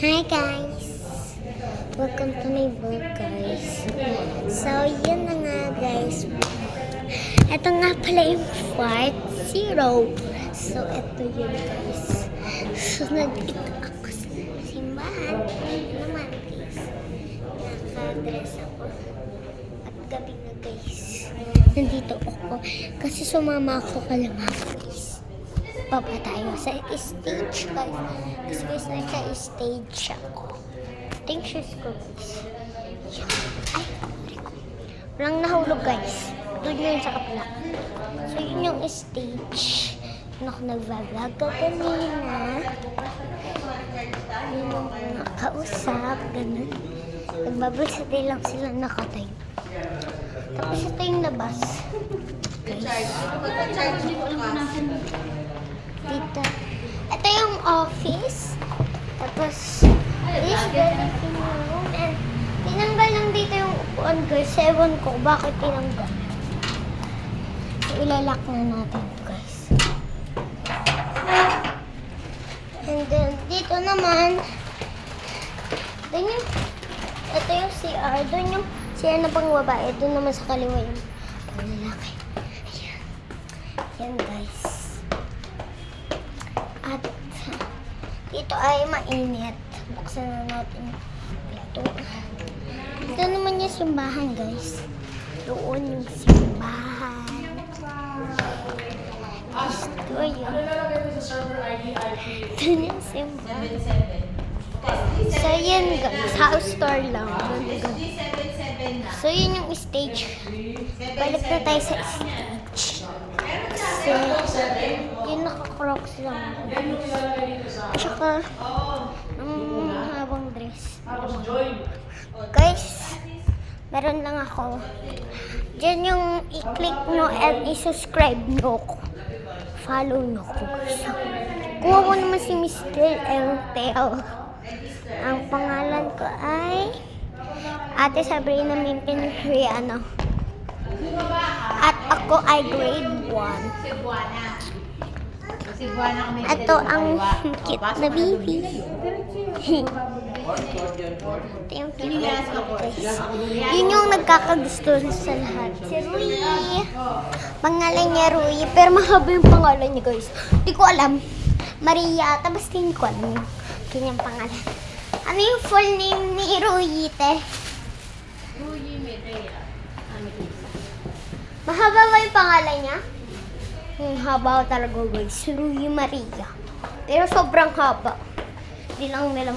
Hi guys! Welcome to my vlog guys. So yun na nga guys. Ito nga pala yung part 0. So ito yun guys. So nandito ako sa simbahan. Ito naman guys. Naka-dress ako. At gabi na guys. Nandito ako. Kasi sumama ako kalama guys. Baba tayo sa stage guys. Kasi guys nasa stage ako. Think shoes ko guys. Ay, walang nahulog guys. Doon yun sa kapla. So yun yung stage. Yun ako nag-vlog kanina. Yun yung nakausap. Ganun. Nagbabasati lang sila nakatayo. Tapos ito yung labas. Guys. Dito. Ito yung office. Tapos, this is the living room. And tinanggal lang dito yung upuan guys. Ewan ko bakit tinanggal. So, ilalak na natin guys. And then, dito naman, ito yung CR. Doon yung CR na pang babae. Doon naman sa kaliwa yung pang lalaki. Ayan. Ayan guys. At dito ay mainit. Buksan na natin ito. Ito naman yung simbahan guys. Doon yung simbahan. Ito yun. Doon yung simbahan. So yun guys. House tour lang. So yun yung stage. Balik na tayo sa stage. Kasi yun naka-crocs lang. Tsaka habang dress. Guys, meron lang ako. Diyan yung i-click nyo and i-subscribe nyo ko. Follow nyo ko. So, kuha ko naman si Mr. Eltel. Ang pangalan ko ay Ate Sabrina Mimpin Riano. At ako ay grade 1. Ito ang cute na baby. Ito yung cute na baby. Yun yung nagkakagusto sa lahat. Si Rui. Pangalan niya Rui. Pero mahaba yung pangalan niya guys. Hindi ko alam. Maria. Tapos hindi ko alam yung kanyang pangalan. Ano yung full name ni Rui, te? Rui Medea. Mahaba ba yung pangalan niya? Haba talaga guys. Rui Maria. Pero sobrang haba. Hindi lang nila